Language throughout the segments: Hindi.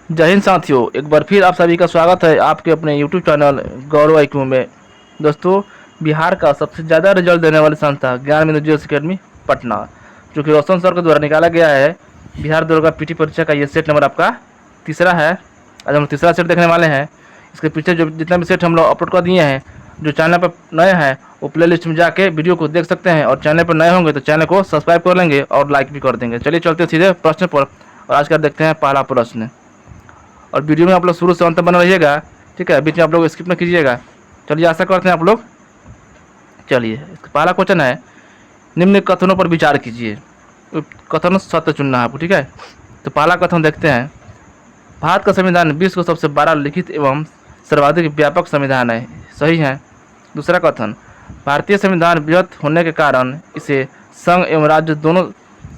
जय हिंद साथियों, एक बार फिर आप सभी का स्वागत है आपके अपने यूट्यूब चैनल गौरव IQ में। दोस्तों, बिहार का सबसे ज़्यादा रिजल्ट देने वाली संस्था ज्ञान बिंदु जीएस अकेडमी पटना, जो कि रोशन सर के द्वारा निकाला गया है। बिहार दुर्गा पीटी परीक्षा का ये सेट नंबर आपका तीसरा है। आज हम तीसरा सेट देखने वाले हैं। इसके पीछे जो जितना भी सेट हम लोग अपलोड कर दिए हैं, जो चैनल पर नए हैं वो प्ले लिस्ट में जाके वीडियो को देख सकते हैं, और चैनल पर नए होंगे तो चैनल को सब्सक्राइब कर लेंगे और लाइक भी कर देंगे। चलिए चलते सीधे प्रश्न पर, और आज का देखते हैं पहला प्रश्न। और वीडियो में आप लोग शुरू से अंत तक बना रहिएगा, ठीक है। बीच में आप लोग स्किप न कीजिएगा। चलिए आशा करते हैं आप लोग। चलिए, पहला क्वेश्चन है, निम्न कथनों पर विचार कीजिए। कथन सत्य चुनना है आपको, ठीक है। तो पहला कथन देखते हैं, भारत का संविधान विश्व का सबसे बड़ा लिखित एवं सर्वाधिक व्यापक संविधान है। सही है। दूसरा कथन, भारतीय संविधान बृहत होने के कारण इसे संघ एवं राज्य दोनों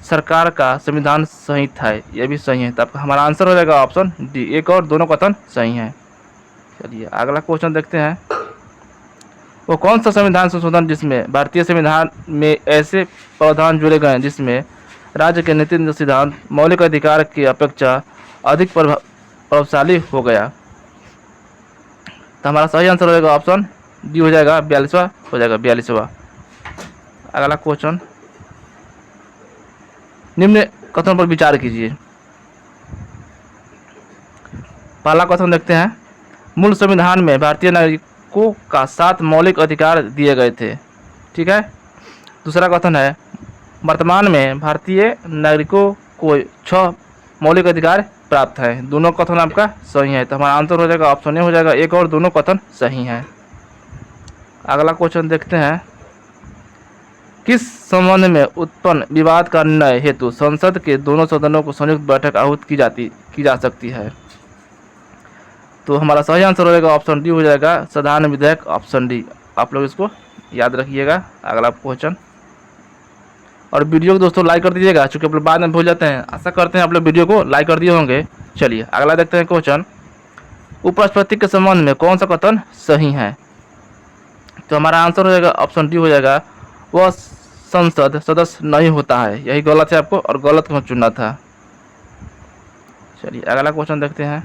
सरकार का संविधान संहित है। यह भी सही है। तो आपका हमारा आंसर हो जाएगा ऑप्शन डी, एक और दोनों कथन सही हैं। चलिए अगला क्वेश्चन देखते हैं, वो कौन सा संविधान संशोधन जिसमें भारतीय संविधान में ऐसे प्रावधान जोड़े गए जिसमें राज्य के नीति सिद्धांत मौलिक अधिकार की अपेक्षा अधिक प्रभावशाली हो गया। तो हमारा सही आंसर हो जाएगा ऑप्शन डी हो जाएगा, 42वां हो जाएगा, 42वां। अगला क्वेश्चन, निम्न कथन पर विचार कीजिए। पहला कथन देखते हैं, मूल संविधान में भारतीय नागरिकों का 7 मौलिक अधिकार दिए गए थे, ठीक है। दूसरा कथन है, वर्तमान में भारतीय नागरिकों को 6 मौलिक अधिकार प्राप्त है। दोनों कथन आपका सही है। तो हमारा आंसर हो जाएगा ऑप्शन ए हो जाएगा, एक और दोनों कथन सही हैं। अगला क्वेश्चन देखते हैं, किस संबंध में उत्पन्न विवाद का निर्णय हेतु संसद के दोनों सदनों को संयुक्त बैठक आहूत की जा सकती है। तो हमारा सही आंसर हो जाएगा ऑप्शन डी हो जाएगा, साधारण विधेयक, ऑप्शन डी। आप लोग इसको याद रखिएगा। अगला क्वेश्चन, और वीडियो को दोस्तों लाइक कर दीजिएगा, चूँकि आप लोग बाद में भूल जाते हैं। आशा करते हैं आप लोग वीडियो को लाइक कर दिए होंगे। चलिए अगला देखते हैं क्वेश्चन, उपराष्ट्रपति के संबंध में कौन सा कथन सही है। तो हमारा आंसर हो जाएगा ऑप्शन डी हो जाएगा, वह संसद सदस्य नहीं होता है। यही गलत है आपको, और गलत को चुनना था। चलिए अगला क्वेश्चन देखते हैं,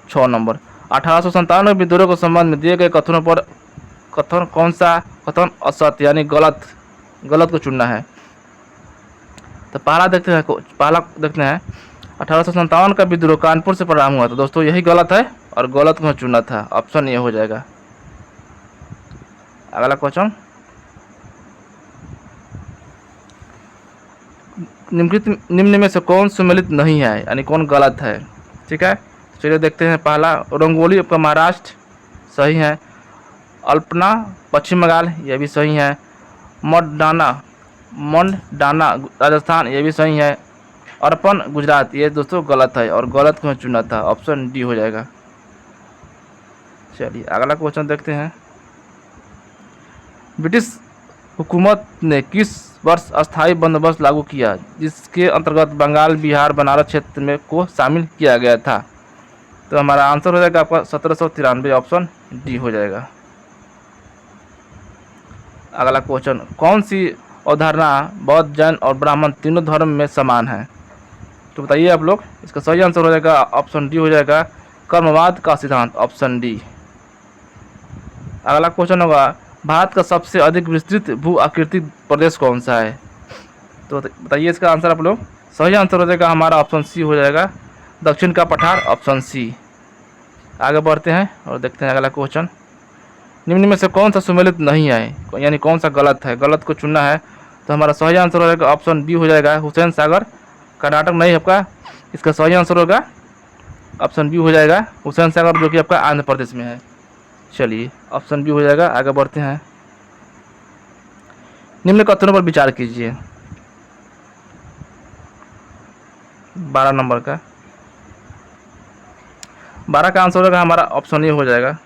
6 नंबर, 1897 विद्रोह के संबंध में दिए गए कथनों पर कथन कौन सा कथन असत्य यानी गलत को चुनना है। तो पहला देखते हैं, 1857 का विद्रोह कानपुर से परिणाम हुआ था। दोस्तों यही गलत है, और गलत को चुनना था। ऑप्शन ए हो जाएगा। अगला क्वेश्चन, निम्न में से कौन सुमेलित नहीं है यानी कौन गलत है, ठीक है। चलिए देखते हैं, पहला रंगोली आपका महाराष्ट्र सही है, अल्पना पश्चिम बंगाल ये भी सही है, मंडाना राजस्थान ये भी सही है, अर्पण गुजरात ये दोस्तों गलत है, और गलत को चुना था। ऑप्शन डी हो जाएगा। चलिए अगला क्वेश्चन देखते हैं, ब्रिटिश हुकूमत ने किस वर्ष अस्थायी बंदोबस्त लागू किया जिसके अंतर्गत बंगाल, बिहार, बनारस क्षेत्र में को शामिल किया गया था। तो हमारा आंसर हो जाएगा आपका 1793, ऑप्शन डी हो जाएगा। अगला क्वेश्चन, कौन सी अवधारणा बौद्ध, जैन और ब्राह्मण तीनों धर्म में समान है। तो बताइए आप लोग। इसका सही आंसर हो जाएगा ऑप्शन डी हो जाएगा, कर्मवाद का सिद्धांत, ऑप्शन डी। अगला क्वेश्चन होगा, भारत का सबसे अधिक विस्तृत भू आकृति प्रदेश कौन सा है। तो बताइए इसका आंसर आप लोग। सही आंसर हो जाएगा हमारा ऑप्शन सी हो जाएगा, दक्षिण का पठार, ऑप्शन सी। आगे बढ़ते हैं और देखते हैं अगला क्वेश्चन, निम्न में से कौन सा सुमेलित नहीं है यानी कौन सा गलत है, गलत को चुनना है। तो हमारा सही आंसर हो जाएगा ऑप्शन बी हो जाएगा, हुसैन सागर कर्नाटक नहीं है आपका। इसका सही आंसर होगा ऑप्शन बी हो जाएगा, हुसैन सागर, जो कि आपका आंध्र प्रदेश में है। चलिए ऑप्शन बी हो जाएगा। आगे बढ़ते हैं, निम्न कथनों पर विचार कीजिए। 12 नंबर का 12 का आंसर होगा हमारा ऑप्शन ए हो जाएगा,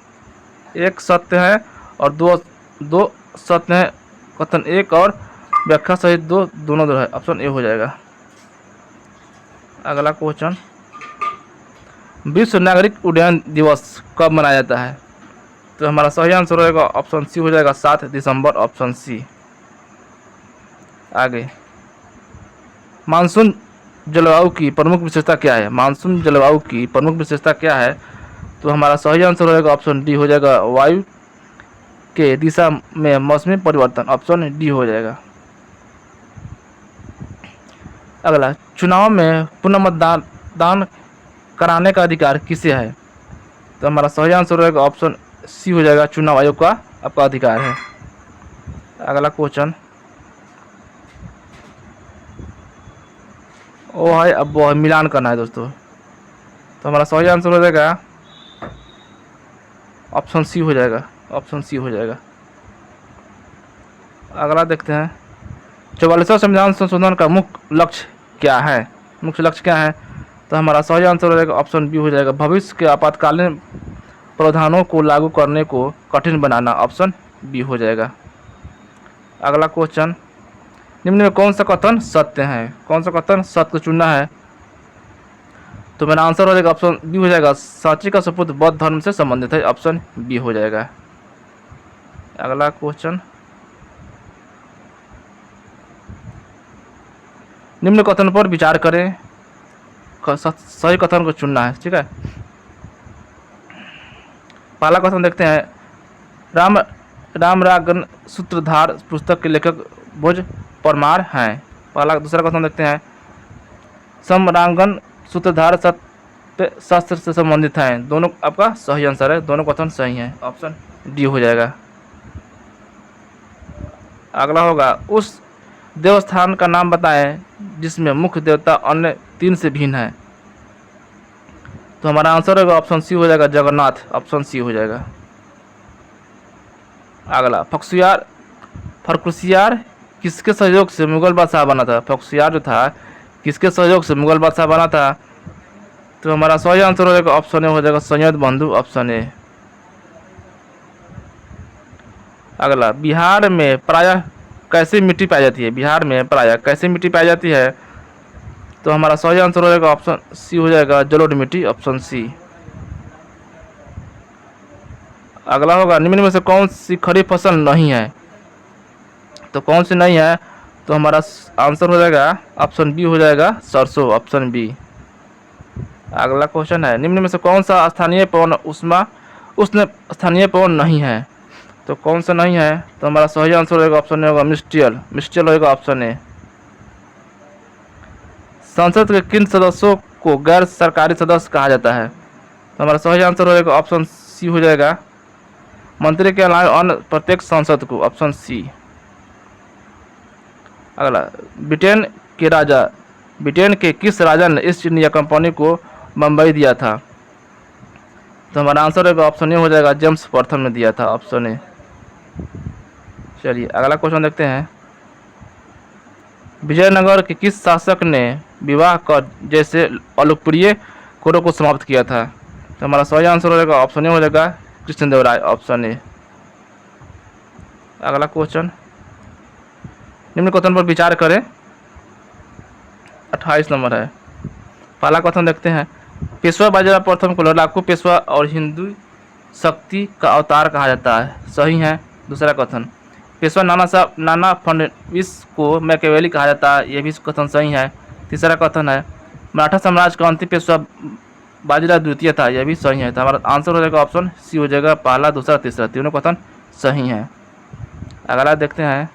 एक सत्य है और दो सत्य है। कथन एक और व्याख्या सहित दोनों है। ऑप्शन ए हो जाएगा। अगला क्वेश्चन, विश्व नागरिक उड्डयन दिवस कब मनाया जाता है। तो हमारा सही आंसर होगा ऑप्शन सी हो जाएगा, 7 दिसंबर, ऑप्शन सी। आगे, मानसून जलवायु की प्रमुख विशेषता क्या है? मानसून जलवायु की प्रमुख विशेषता क्या है? तो हमारा सही आंसर हो जाएगा ऑप्शन डी हो जाएगा, वायु के दिशा में मौसमी परिवर्तन, ऑप्शन डी हो जाएगा। अगला, चुनाव में पुनः मतदान कराने का अधिकार किसे है? तो हमारा सही आंसर हो जाएगा ऑप्शन सी हो जाएगा, चुनाव आयोग का आपका अधिकार है। अगला क्वेश्चन, वो है अब वो मिलान करना है दोस्तों। तो हमारा सही आंसर हो जाएगा ऑप्शन सी हो जाएगा, ऑप्शन सी हो जाएगा। अगला देखते हैं, 44वां संविधान संशोधन का मुख्य लक्ष्य क्या है? मुख्य लक्ष्य क्या है? तो हमारा सही आंसर हो जाएगा ऑप्शन बी हो जाएगा, भविष्य के आपातकालीन प्रावधानों को लागू करने को कठिन बनाना, ऑप्शन बी हो जाएगा। अगला क्वेश्चन, निम्न में कौन सा कथन सत्य है? कौन सा कथन सत्य चुनना है? तो मेरा आंसर हो जाएगा ऑप्शन बी हो जाएगा, सांची का सपूत बौद्ध धर्म से संबंधित है, ऑप्शन बी हो जाएगा। अगला क्वेश्चन, निम्न कथन पर विचार करें, सही कथन को चुनना है, ठीक है। पहला कथन देखते हैं, रामरागन सूत्रधार पुस्तक के लेखक भोज परमार हैं। पहला। दूसरा कथन देखते हैं, समरांगन सूत्रधार सत्य शास्त्र से संबंधित हैं। दोनों आपका सही आंसर है, दोनों कथन सही हैं, ऑप्शन डी हो जाएगा। अगला होगा, उस देवस्थान का नाम बताएं जिसमें मुख्य देवता अन्य 3 से भिन्न है। तो हमारा आंसर होगा ऑप्शन सी हो जाएगा, जगन्नाथ, ऑप्शन सी हो जाएगा। अगला, फर्रुखसियार किसके सहयोग से मुगल बादशाह बना था? फर्रुखसियार जो था किसके सहयोग से मुगल बादशाह बना था? तो हमारा सही आंसर हो जाएगा ऑप्शन ए हो जाएगा, सैयद बंधु, ऑप्शन ए। अगला, बिहार में प्रायः कैसी मिट्टी पाई जाती है? बिहार में प्रायः कैसी मिट्टी पाई जाती है? तो हमारा सही आंसर हो जाएगा ऑप्शन सी हो जाएगा, जलोढ़ मिट्टी, ऑप्शन सी। अगला होगा, निम्न में से कौन सी खरीफ फसल नहीं है? तो कौन सी नहीं है? तो हमारा आंसर हो जाएगा ऑप्शन बी हो जाएगा, सरसों, ऑप्शन बी। अगला क्वेश्चन है, निम्न में से कौन सा स्थानीय पवन उष्ण स्थानीय पवन नहीं है? तो कौन सा नहीं है? तो हमारा सही आंसर होगा ऑप्शन ए होगा, मिस्टियल होगा, ऑप्शन ए। संसद के किन सदस्यों को गैर सरकारी सदस्य कहा जाता है? तो हमारा सही आंसर हो जाएगा ऑप्शन सी हो जाएगा, मंत्री के अलावा अन्य प्रत्येक सांसद को, ऑप्शन सी। अगला, ब्रिटेन के किस राजा ने ईस्ट इंडिया कंपनी को मुंबई दिया था? तो हमारा आंसर होगा ऑप्शन ए हो जाएगा, जेम्स प्रथम ने दिया था, ऑप्शन ए। चलिए अगला क्वेश्चन देखते हैं, विजयनगर के किस शासक ने विवाह कर जैसे अलोकप्रिय कोरों को समाप्त किया था? तो हमारा सही आंसर हो जाएगा ऑप्शन ए हो जाएगा, कृष्णदेवराय, ऑप्शन ए। अगला क्वेश्चन, निम्न कथन पर विचार करें, 28 नंबर है। पहला कथन देखते हैं, पेशवा बाजीराव प्रथम को लड़ाकू पेशवा और हिंदू शक्ति का अवतार कहा जाता है, सही है। दूसरा कथन, पेशवा नाना फडणवीस को मैकेवेली कहा जाता है, यह भी कथन सही है। तीसरा कथन है, मराठा साम्राज्य का अंतिम पेशवा बाजीराव द्वितीय था, यह भी सही है। तो हमारा आंसर हो जाएगा ऑप्शन सी हो जाएगा, पहला, दूसरा, तीसरा, तीनों कथन सही हैं। अगला देखते हैं,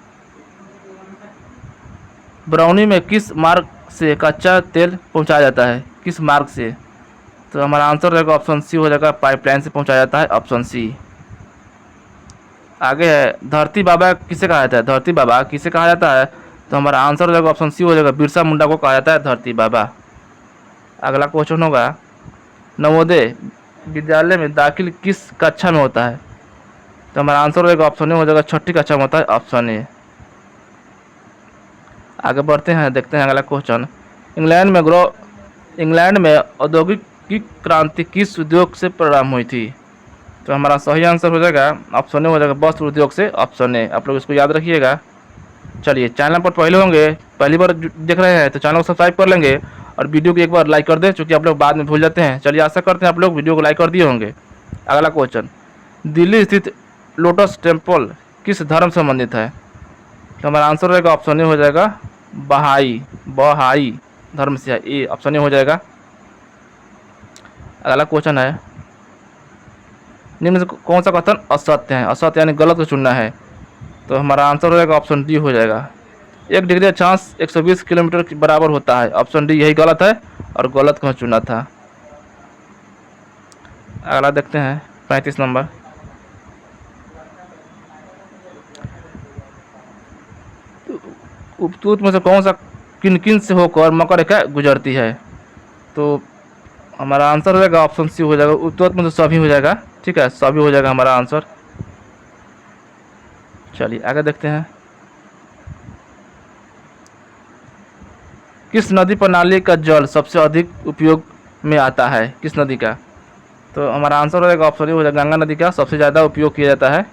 बरौनी में किस मार्ग से कच्चा तेल पहुंचाया जाता है? किस मार्ग से? तो हमारा आंसर रहेगा ऑप्शन सी हो जाएगा, पाइपलाइन से पहुंचाया जाता है, ऑप्शन सी। आगे है, धरती बाबा किसे कहा जाता है? धरती बाबा किसे कहा जाता है? तो हमारा आंसर हो जाएगा ऑप्शन सी हो जाएगा, बिरसा मुंडा को कहा जाता है धरती बाबा। अगला क्वेश्चन होगा, नवोदय विद्यालय में दाखिल किस कक्षा में होता है? तो हमारा आंसर होगा ऑप्शन ए हो जाएगा, 6ठी कक्षा में होता है, ऑप्शन ए। आगे बढ़ते हैं, देखते हैं अगला क्वेश्चन, इंग्लैंड में औद्योगिक क्रांति किस उद्योग से प्रारंभ हुई थी? तो हमारा सही आंसर हो जाएगा ऑप्शन ए हो जाएगा, वस्त्र उद्योग से, ऑप्शन ए। आप लोग इसको याद रखिएगा। चलिए, चैनल पर पहले होंगे, पहली बार देख रहे हैं तो चैनल को सब्सक्राइब कर लेंगे और वीडियो को एक बार लाइक कर दें, क्योंकि आप लोग बाद में भूल जाते हैं। चलिए, आशा करते हैं आप लोग वीडियो को लाइक कर दिए होंगे। अगला क्वेश्चन, दिल्ली स्थित लोटस टेम्पल किस धर्म से संबंधित है? तो हमारा आंसर रहेगा ऑप्शन ए हो जाएगा, बहाई धर्म से है, ए ऑप्शन ए हो जाएगा। अगला क्वेश्चन है, निम्न से कौन सा कथन असत्य है? असत्य यानी गलत को चुनना है, तो हमारा आंसर हो जाएगा ऑप्शन डी हो जाएगा। 1 डिग्री अक्षांश 120 किलोमीटर के बराबर होता है, ऑप्शन डी यही गलत है और गलत को चुना था। अगला देखते हैं 35 नंबर, उपतूत में से कौन सा किन किन से होकर मकर रेखा गुजरती है? तो हमारा आंसर हो जाएगा ऑप्शन सी हो जाएगा, उपतूत में से सभी हो जाएगा। ठीक है, सभी हो जाएगा हमारा आंसर। चलिए आगे देखते हैं, किस नदी प्रणाली का जल सबसे अधिक उपयोग में आता है? किस नदी का? तो हमारा आंसर हो जाएगा ऑप्शन ए हो जाएगा, गंगा नदी का सबसे ज़्यादा उपयोग किया जाता है,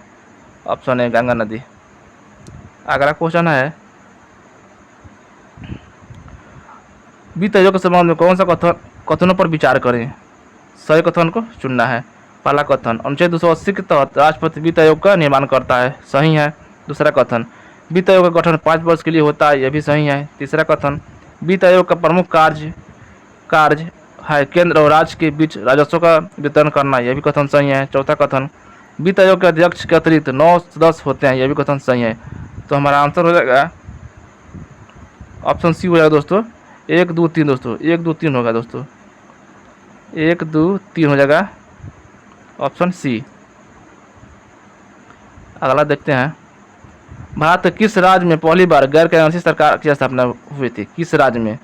ऑप्शन ए गंगा नदी। अगला क्वेश्चन है, वित्त आयोग के संबंध में कौन सा कथनों पर विचार करें? सही कथन को चुनना है। पहला कथन, अनुच्छेद 280 के तहत राष्ट्रपति वित्त आयोग का निर्माण करता है, सही है। दूसरा कथन, वित्त आयोग का गठन 5 वर्ष के लिए होता है, यह भी सही है। तीसरा कथन, वित्त आयोग का प्रमुख कार्य है केंद्र और राज्य के बीच राजस्व का वितरण करना, यह भी कथन सही है। चौथा कथन, वित्त आयोग के अध्यक्ष के अतिरिक्त 9 सदस्य होते हैं, यह भी कथन सही है। तो हमारा आंसर हो जाएगा ऑप्शन सी हो जाएगा दोस्तों, 1 2 3 दोस्तों, 1 2 3 होगा दोस्तों, 1 2 3 हो जाएगा ऑप्शन सी। अगला देखते हैं, भारत के किस राज्य में पहली बार गैर कानूनी सरकार की स्थापना हुई थी? किस राज्य में?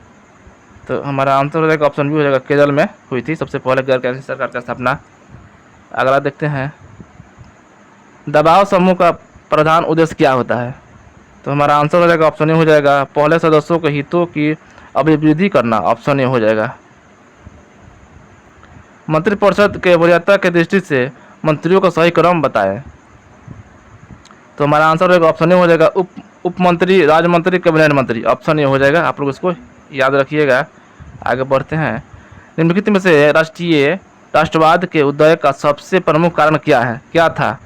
तो हमारा आंसर हो जाएगा ऑप्शन बी हो जाएगा, केरल में हुई थी सबसे पहले गैर कानूनी सरकार की स्थापना। अगला देखते हैं, दबाव समूह का प्रधान उद्देश्य क्या होता है? तो हमारा आंसर हो जाएगा ऑप्शन ए हो जाएगा, पहले सदस्यों के हितों की अभिवृद्धि करना, ऑप्शन ए हो जाएगा। मंत्रिपरिषद के वरीयता की दृष्टि से मंत्रियों का सही क्रम बताएं। तो हमारा आंसर हो जाएगा ऑप्शन ए हो जाएगा, उप मंत्री, राज्य मंत्री, कैबिनेट मंत्री, ऑप्शन ए हो जाएगा। आप लोग इसको याद रखिएगा। आगे बढ़ते हैं, निम्नलिखित में से राष्ट्रवाद के उदय का सबसे प्रमुख कारण क्या है? क्या था?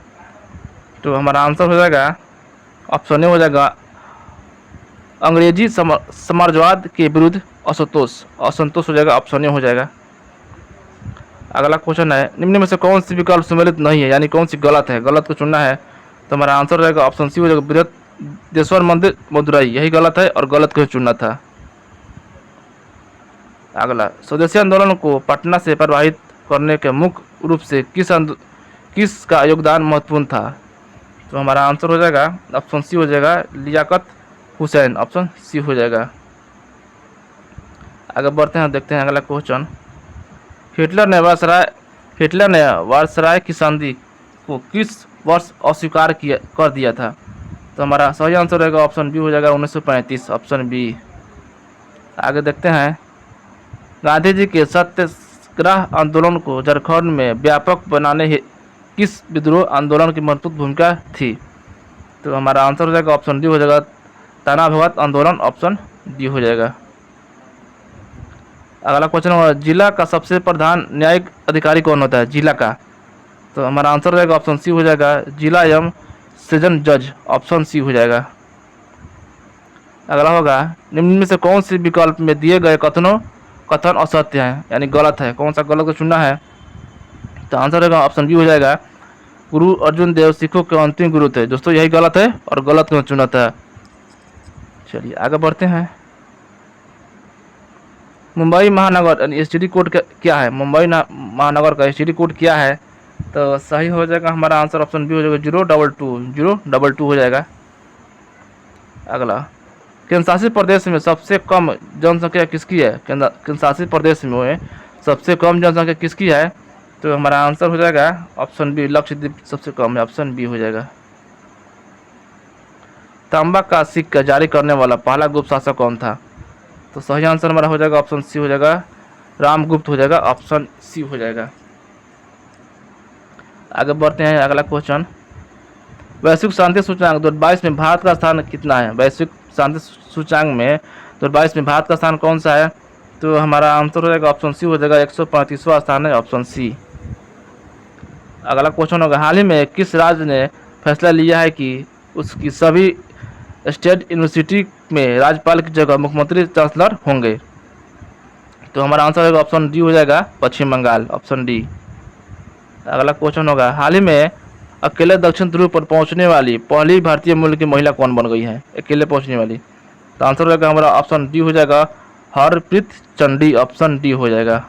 तो हमारा आंसर हो जाएगा ऑप्शन ए हो जाएगा, अंग्रेजी साम्राज्यवाद के विरुद्ध असंतोष हो जाएगा, ऑप्शन ए हो जाएगा। अगला क्वेश्चन है, निम्न में से कौन सी विकल्प सम्मिलित नहीं है, यानी कौन सी गलत है? गलत को चुनना है, तो हमारा आंसर हो जाएगा ऑप्शन सी हो जाएगा, बृहदेश्वर मंदिर मदुरई, यही गलत है और गलत को चुनना था। अगला, स्वदेशी आंदोलन को पटना से प्रभावित करने के मुख्य रूप से किस का योगदान महत्वपूर्ण था? तो हमारा आंसर हो जाएगा ऑप्शन सी हो जाएगा, लियाकत हुसैन, ऑप्शन सी हो जाएगा। आगे बढ़ते हैं, देखते हैं अगला क्वेश्चन, हिटलर ने वायसराय की संधि को किस वर्ष अस्वीकार कर दिया था? तो हमारा सही आंसर रहेगा ऑप्शन बी हो जाएगा, 1935, ऑप्शन बी। आगे देखते हैं, गांधी जी के सत्याग्रह आंदोलन को झारखंड में व्यापक बनाने किस विद्रोह आंदोलन की महत्वपूर्ण भूमिका थी? तो हमारा आंसर हो जाएगा ऑप्शन डी हो जाएगा, ताना भगत आंदोलन, ऑप्शन डी हो जाएगा। अगला क्वेश्चन होगा, जिला का सबसे प्रधान न्यायिक अधिकारी कौन होता है? जिला का, तो हमारा आंसर हो जाएगा ऑप्शन सी हो जाएगा, जिला एवं सेशन जज, ऑप्शन सी हो जाएगा। अगला होगा, निम्न में से कौन सी विकल्प में दिए गए कथन असत्य है, यानी गलत है? कौन सा गलत को चुनना है? तो आंसर रहेगा ऑप्शन बी हो जाएगा, गुरु अर्जुन देव सिखों के अंतिम गुरु थे। दोस्तों यही गलत है और गलत को चुना था। चलिए आगे बढ़ते हैं, मुंबई महानगर यानी एसटीडी कोड क्या है? मुंबई महानगर का एसटीडी कोड क्या है? तो सही हो जाएगा हमारा आंसर ऑप्शन बी हो जाएगा, 022 हो जाएगा। अगला, केंद्रशासित प्रदेश में सबसे कम जनसंख्या किसकी है? केंद्रशासित प्रदेश में सबसे कम जनसंख्या किसकी है? तो हमारा आंसर हो जाएगा ऑप्शन बी, लक्षद्वीप सबसे कम है, ऑप्शन बी हो जाएगा। तांबा का सिक्का जारी करने वाला पहला गुप्त शासक कौन था? तो सही आंसर हमारा हो जाएगा ऑप्शन सी हो जाएगा, रामगुप्त हो जाएगा, ऑप्शन सी हो जाएगा। आगे बढ़ते हैं, अगला क्वेश्चन, वैश्विक शांति सूचकांक 2022 में भारत का स्थान कितना है? वैश्विक शांति सूचकांक में 2022 में भारत का स्थान कौन सा है? तो हमारा आंसर हो जाएगा ऑप्शन सी हो जाएगा, 135वां स्थान है, ऑप्शन सी। अगला क्वेश्चन होगा, हाल ही में किस राज्य ने फैसला लिया है कि उसकी सभी स्टेट यूनिवर्सिटी में राज्यपाल की जगह मुख्यमंत्री चांसलर होंगे? तो हमारा आंसर होगा ऑप्शन डी हो जाएगा, पश्चिम बंगाल, ऑप्शन डी। अगला क्वेश्चन होगा, हाल ही में अकेले दक्षिण ध्रुव पर पहुंचने वाली पहली भारतीय मूल की महिला कौन बन गई है, अकेले पहुंचने वाली। तो आंसर हो जाएगा हमारा ऑप्शन डी हो जाएगा, हरप्रीत चंडी, ऑप्शन डी हो जाएगा।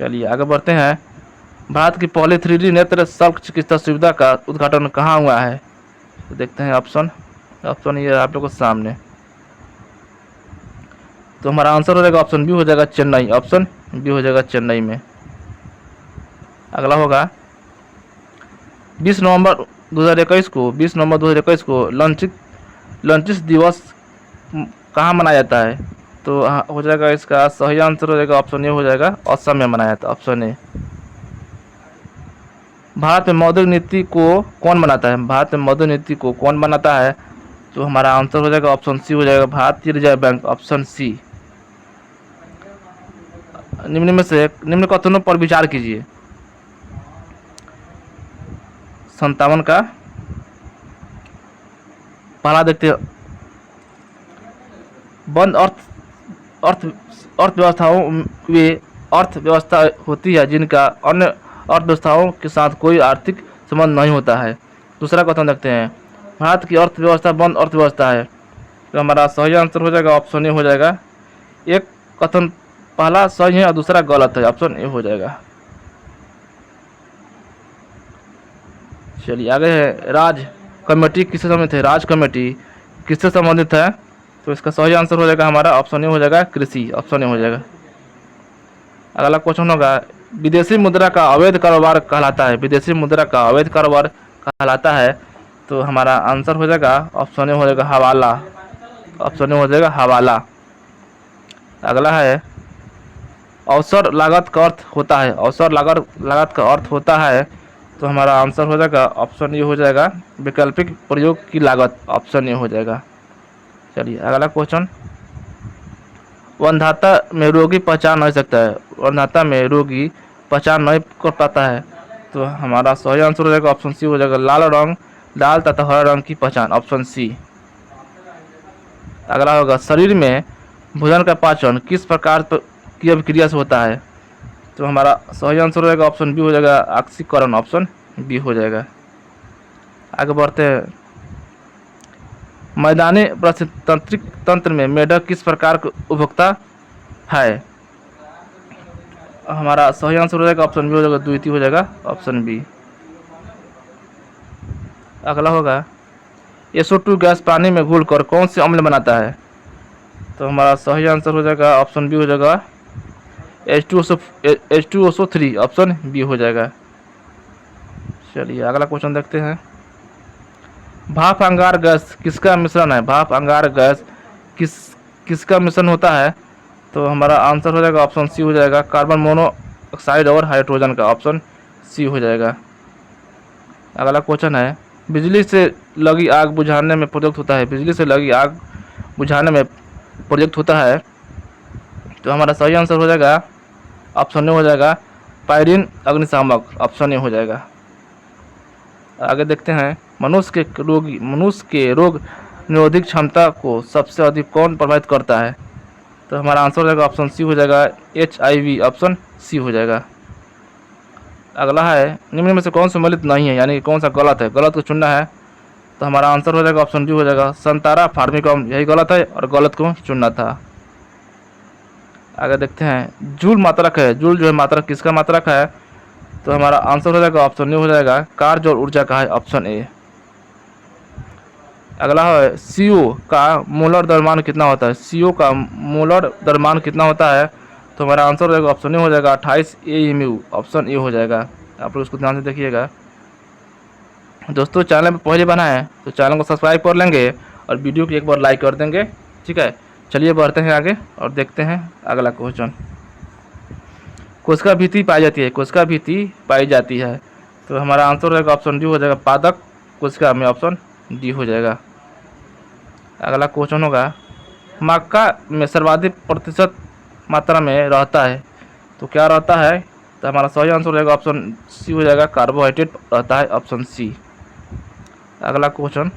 चलिए आगे बढ़ते हैं। भारत की पहली 3D नेत्र शल्क चिकित्सा सुविधा का उद्घाटन कहाँ हुआ है, तो देखते हैं ऑप्शन ये आप लोगों के सामने। तो हमारा आंसर हो जाएगा ऑप्शन बी हो जाएगा, चेन्नई, ऑप्शन बी हो जाएगा, चेन्नई में। अगला होगा, 20 नवंबर 2021 को लंचिस दिवस कहाँ मनाया जाता है, तो हो जाएगा इसका सही आंसर हो जाएगा ऑप्शन ए हो जाएगा, असम में मनाया जाता है, ऑप्शन ए। भारत में मौद्रिक नीति को कौन बनाता है, भारत में मौद्रिक नीति को कौन बनाता है, तो हमारा आंसर हो जाएगा ऑप्शन सी हो जाएगा, भारतीय रिजर्व बैंक, ऑप्शन सी। निम्न में से निम्न कथनों पर विचार कीजिए। 57 का पहला देखते हैं, बंद अर्थव्यवस्थाओं वे अर्थव्यवस्था होती है जिनका अन्य अर्थव्यवस्थाओं के साथ कोई आर्थिक संबंध नहीं होता है। दूसरा कथन देखते हैं, भारत की अर्थव्यवस्था बंद अर्थव्यवस्था है, तो हमारा सही आंसर हो जाएगा ऑप्शन ए हो जाएगा। एक कथन पहला सही है और दूसरा गलत है, ऑप्शन ए हो जाएगा। चलिए आगे है, राज कमेटी किससे संबंधित है, राज कमेटी किससे संबंधित है, तो इसका सही आंसर हो जाएगा हमारा ऑप्शन ए हो जाएगा, कृषि, ऑप्शन ए हो जाएगा। अगला क्वेश्चन होगा, विदेशी मुद्रा का अवैध कारोबार कहलाता है, विदेशी मुद्रा का अवैध कारोबार कहलाता है, तो हमारा आंसर हो जाएगा ऑप्शन ए हो जाएगा, हवाला, ऑप्शन ए हो जाएगा, हवाला। अगला है, अवसर लागत का अर्थ होता है, अवसर लागत का अर्थ होता है, तो हमारा आंसर हो जाएगा ऑप्शन ए हो जाएगा, वैकल्पिक प्रयोग की लागत, ऑप्शन ए हो जाएगा। चलिए अगला क्वेश्चन, वंध्यात्व में रोगी पहचान नहीं सकता है, वंध्यात्व में रोगी पहचान नहीं कर पाता है, तो हमारा सही आंसर हो जाएगा ऑप्शन सी हो जाएगा, लाल तथा हरा रंग की पहचान, ऑप्शन सी। अगला होगा, शरीर में भोजन का पाचन किस प्रकार की अभिक्रिया से होता है, तो हमारा सही आंसर हो जाएगा ऑप्शन बी हो जाएगा, ऑक्सीकरण, ऑप्शन बी हो जाएगा। आगे बढ़ते हैं, मैदानी पारिस्थितिक तंत्र में मेढक किस प्रकार का उपभोक्ता है, हमारा सही आंसर हो जाएगा ऑप्शन बी हो जाएगा, द्वितीय हो जाएगा, ऑप्शन बी। अगला होगा, SO2 गैस पानी में घुलकर कौन से अम्ल बनाता है, तो हमारा सही आंसर हो जाएगा ऑप्शन बी हो जाएगा, H2SO3, ऑप्शन बी हो जाएगा। चलिए अगला क्वेश्चन देखते हैं, भाप अंगार गैस किसका मिश्रण है, भाप अंगार गैस किसका मिश्रण होता है, तो हमारा आंसर हो जाएगा ऑप्शन सी हो जाएगा, कार्बन मोनोऑक्साइड और हाइड्रोजन का, ऑप्शन सी हो जाएगा। अगला क्वेश्चन है, बिजली से लगी आग बुझाने में प्रयुक्त होता है, बिजली से लगी आग बुझाने में प्रयुक्त होता है, तो हमारा सही आंसर हो जाएगा ऑप्शन ए हो जाएगा, पायरीन अग्निशामक, ऑप्शन ए हो जाएगा। आगे देखते हैं, मनुष्य के रोग निरोधक क्षमता को सबसे अधिक कौन प्रभावित करता है, तो हमारा आंसर हो जाएगा ऑप्शन सी हो जाएगा, HIV, ऑप्शन सी हो जाएगा। अगला है, निम्न में से कौन सम्मिलित नहीं है, यानी कौन सा गलत है, गलत को चुनना है, तो हमारा आंसर हो जाएगा ऑप्शन डी हो जाएगा, संतारा फार्मिकम, यही गलत है और गलत को चुनना था। आगे देखते हैं, जूल मात्रक है, जूल जो है मात्रक किसका मात्रक है, तो हमारा आंसर हो जाएगा ऑप्शन ए हो जाएगा, कार्य और ऊर्जा का है, ऑप्शन ए। अगला है, CO का मोलर द्रव्यमान कितना होता है, CO का मोलर द्रव्यमान कितना होता है, तो हमारा आंसर हो जाएगा ऑप्शन ए हो जाएगा, 28 AMU, ऑप्शन ए हो जाएगा। आप लोग इसको ध्यान से देखिएगा। दोस्तों चैनल पर पहले बना है तो चैनल को सब्सक्राइब कर लेंगे और वीडियो को एक बार लाइक कर देंगे, ठीक है। चलिए बढ़ते हैं आगे और देखते हैं अगला क्वेश्चन। कोशिका भित्ति पाई जाती है, कोशिका भित्ति पाई जाती है, तो हमारा आंसर हो जाएगा ऑप्शन डी हो जाएगा, पादप कोशिका में, ऑप्शन डी हो जाएगा। अगला क्वेश्चन होगा, मक्का में सर्वाधिक प्रतिशत मात्रा में रहता है, तो क्या रहता है, तो हमारा सही आंसर हो जाएगा ऑप्शन सी हो जाएगा, कार्बोहाइड्रेट रहता है, ऑप्शन सी। अगला क्वेश्चन,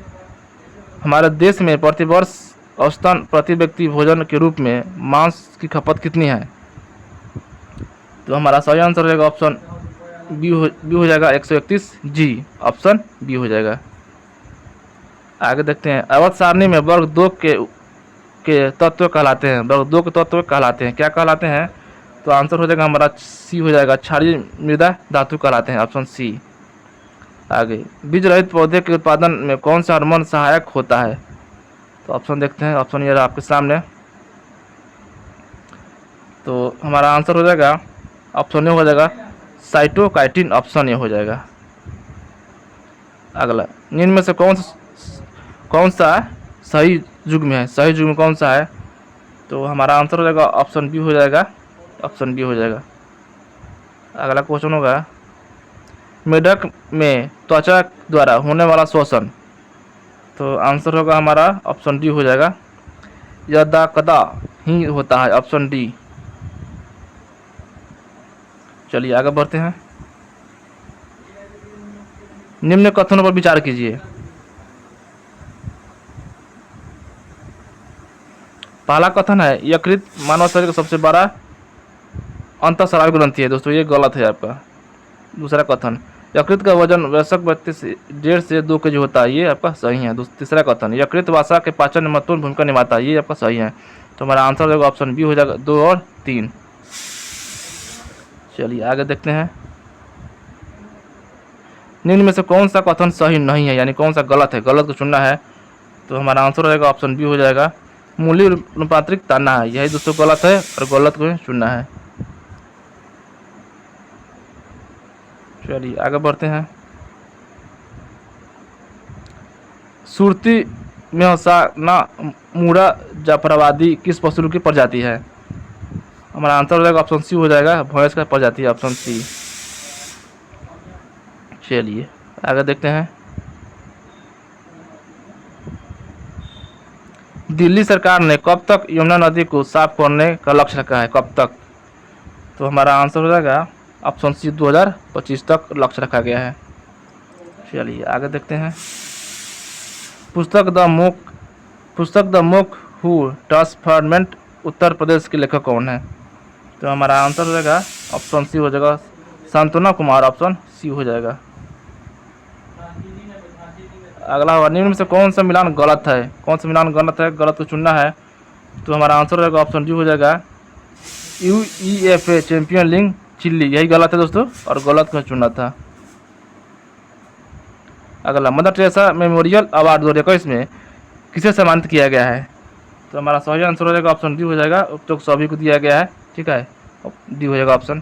हमारे देश में प्रतिवर्ष औसतन प्रति व्यक्ति भोजन के रूप में मांस की खपत कितनी है? तो हमारा सही आंसर हो जाएगा ऑप्शन बी हो जाएगा 131 जी, ऑप्शन बी हो जाएगा। आगे देखते हैं, अवध सारणी में वर्ग 2 के तत्व कहलाते हैं, वर्ग 2 के तत्व कहलाते हैं, क्या कहलाते हैं? तो आंसर हो जाएगा हमारा सी हो जाएगा, क्षारीय मृदा धातु कहलाते हैं, ऑप्शन सी। आगे, बीज रहित पौधे के उत्पादन में कौन सा हार्मोन सहायक होता है? तो ऑप्शन देखते हैं, ऑप्शन ये रहा आपके सामने। तो हमारा आंसर हो जाएगा ऑप्शन ए हो जाएगा साइटोकाइटिन, ऑप्शन ए हो जाएगा। अगला, निम्न में से कौन सा सही युग्म है? सही युग्म कौन सा है? तो हमारा आंसर हो जाएगा ऑप्शन बी हो जाएगा, ऑप्शन बी हो जाएगा। अगला क्वेश्चन होगा, मेढक में त्वचा द्वारा होने वाला शोषण, तो आंसर होगा हमारा ऑप्शन डी हो जाएगा, यदा कदा ही होता है, ऑप्शन डी। चलिए आगे बढ़ते हैं, निम्न कथनों पर विचार कीजिए। पहला कथन है, यकृत मानव शरीर का सबसे बड़ा अंतःस्रावी ग्रंथि है, दोस्तों ये गलत है आपका। दूसरा कथन, यकृत का वजन वयस्क व्यक्ति से 1.5 से 2 केजी होता है, ये आपका सही है। तीसरा कथन, यकृत वसा के पाचन में महत्वपूर्ण भूमिका निभाता है, ये आपका सही है। तो हमारा आंसर हो जाएगा ऑप्शन बी हो जाएगा, 2 और 3। चलिए आगे देखते हैं, निम्न में से कौन सा कथन सही नहीं है, यानी कौन सा गलत है, गलत को चुनना है। तो हमारा आंसर हो जाएगा ऑप्शन बी हो जाएगा, मूल्य रूपांतरित ताना है, यही दोस्तों गलत है और गलत को चुनना है। चलिए आगे बढ़ते हैं, सुरती मेहसाना मूड़ा जाफराबादी किस पशु की प्रजाति है? हमारा आंसर हो जाएगा ऑप्शन सी हो जाएगा, भैंस का प्रजाति है, ऑप्शन सी। चलिए आगे देखते हैं, दिल्ली सरकार ने कब तक यमुना नदी को साफ करने का लक्ष्य रखा है, कब तक? तो हमारा आंसर हो जाएगा ऑप्शन सी, 2025 तक लक्ष्य रखा गया है। चलिए आगे देखते हैं, पुस्तक द मुक हु ट्रांसफॉर्मेंट उत्तर प्रदेश के लेखक कौन है? तो हमारा आंसर हो जाएगा ऑप्शन सी हो जाएगा, सांत्वना कुमार, ऑप्शन सी हो जाएगा। अगला होगा, निम्न में से कौन सा मिलान गलत है? कौन सा मिलान गलत है, गलत को चुनना है। तो हमारा आंसर हो जाएगा ऑप्शन डी हो जाएगा, UEFA चैंपियन लीग चिल्ली, यही गलत है दोस्तों और गलत को चुना था। अगला, मदर टेरेसा मेमोरियल अवार्ड 2021 में किसे सम्मानित किया गया है? तो हमारा सही आंसर हो जाएगा ऑप्शन डी हो जाएगा, उपरोक्त सभी को दिया गया है, ठीक है, डी हो जाएगा ऑप्शन।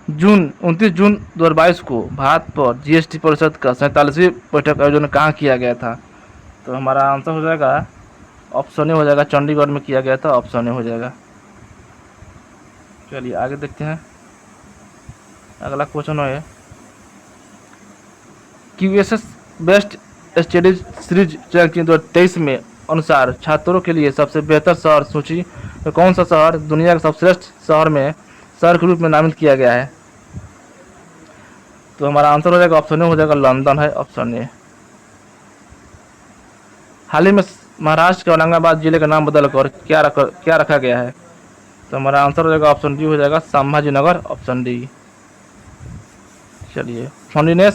29 जून 2022 को भारत पर GST परिषद का 47वीं बैठक आयोजन कहाँ किया गया था? तो हमारा आंसर हो जाएगा ऑप्शन ए हो जाएगा, चंडीगढ़ में किया गया था, ऑप्शन ए हो जाएगा। चलिए आगे देखते हैं, अगला क्वेश्चन है, QSS best studies series ranking 2023 में अनुसार छात्रों के लिए सबसे बेहतर शहर सूची में कौन सा शहर दुनिया के सर्वश्रेष्ठ शहर के रूप में नामित किया गया है? तो हमारा आंसर हो जाएगा ऑप्शन ए हो जाएगा, लंदन है, ऑप्शन ए। हाल ही में महाराष्ट्र के औरंगाबाद जिले का नाम बदलकर क्या रखा गया है? तो हमारा आंसर हो जाएगा ऑप्शन डी हो जाएगा, संभाजीनगर, ऑप्शन डी। चलिए, फर्डिनेंड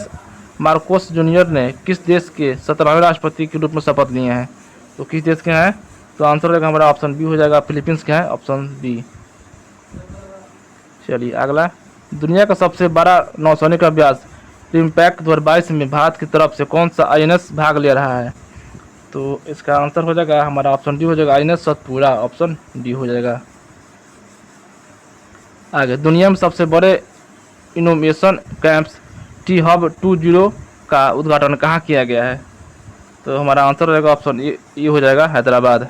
मार्कोस जूनियर ने किस देश के 17वें राष्ट्रपति के रूप में शपथ लिए हैं? तो किस देश के हैं? तो आंसर हो जाएगा हमारा ऑप्शन बी हो जाएगा, फिलीपींस के हैं, ऑप्शन बी। चलिए अगला, दुनिया का सबसे बड़ा नौसैनिक अभ्यास टिमपैक 2022 में भारत की तरफ से कौन सा INS भाग ले रहा है? तो इसका आंसर हो जाएगा हमारा ऑप्शन डी हो जाएगा, INS सतपुड़ा, ऑप्शन डी हो जाएगा। आगे, दुनिया में सबसे बड़े इनोवेशन कैंप्स T-Hub 20 का उद्घाटन कहाँ किया गया है? तो हमारा आंसर हो जाएगा ऑप्शन ए हो जाएगा, हैदराबाद।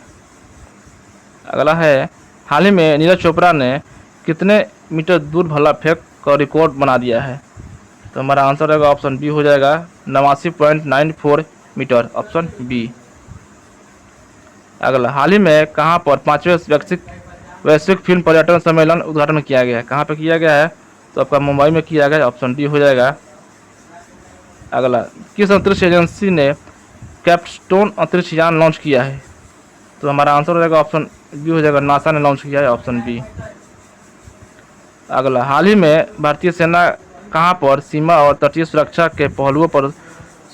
अगला है, हाल ही में नीरज चोपड़ा ने कितने मीटर दूर भाला फेंक का रिकॉर्ड बना दिया है? तो हमारा आंसर रहेगा ऑप्शन बी हो जाएगा, 89.94 मीटर, ऑप्शन बी। अगला, हाल ही में कहाँ पर 5वें वैश्विक फिल्म पर्यटन सम्मेलन उद्घाटन किया गया है? कहाँ पर किया गया है? तो आपका मुंबई में किया गया, ऑप्शन डी हो जाएगा। अगला, किस अंतरिक्ष एजेंसी ने कैप्स्टोन अंतरिक्ष यान लॉन्च किया है? तो हमारा आंसर हो जाएगा ऑप्शन बी हो जाएगा, नासा ने लॉन्च किया है, ऑप्शन बी। अगला, हाल ही में भारतीय सेना कहां पर सीमा और तटीय सुरक्षा के पहलुओं पर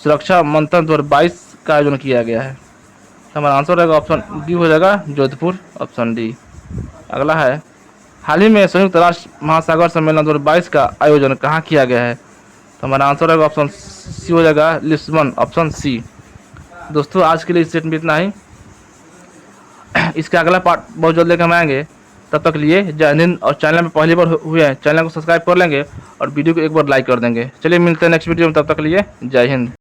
सुरक्षा मंथन 2022 का आयोजन किया गया है? तो हमारा आंसर रहेगा ऑप्शन डी हो जाएगा, जोधपुर, ऑप्शन डी। अगला है, हाल ही में संयुक्त राष्ट्र महासागर सम्मेलन 2022 का आयोजन कहाँ किया गया है? तो हमारा आंसर रहेगा ऑप्शन सी हो जाएगा, लिस्बन, ऑप्शन सी। दोस्तों आज के लिए इस सेट में इतना ही। इसका अगला पार्ट बहुत जल्द लेकर हम आएंगे। तब तक लिए जय हिंद, और चैनल में पहली बार हुए हैं चैनल को सब्सक्राइब कर लेंगे और वीडियो को एक बार लाइक कर देंगे। चलिए मिलते हैं नेक्स्ट वीडियो में, तब तक लिए जय हिंद।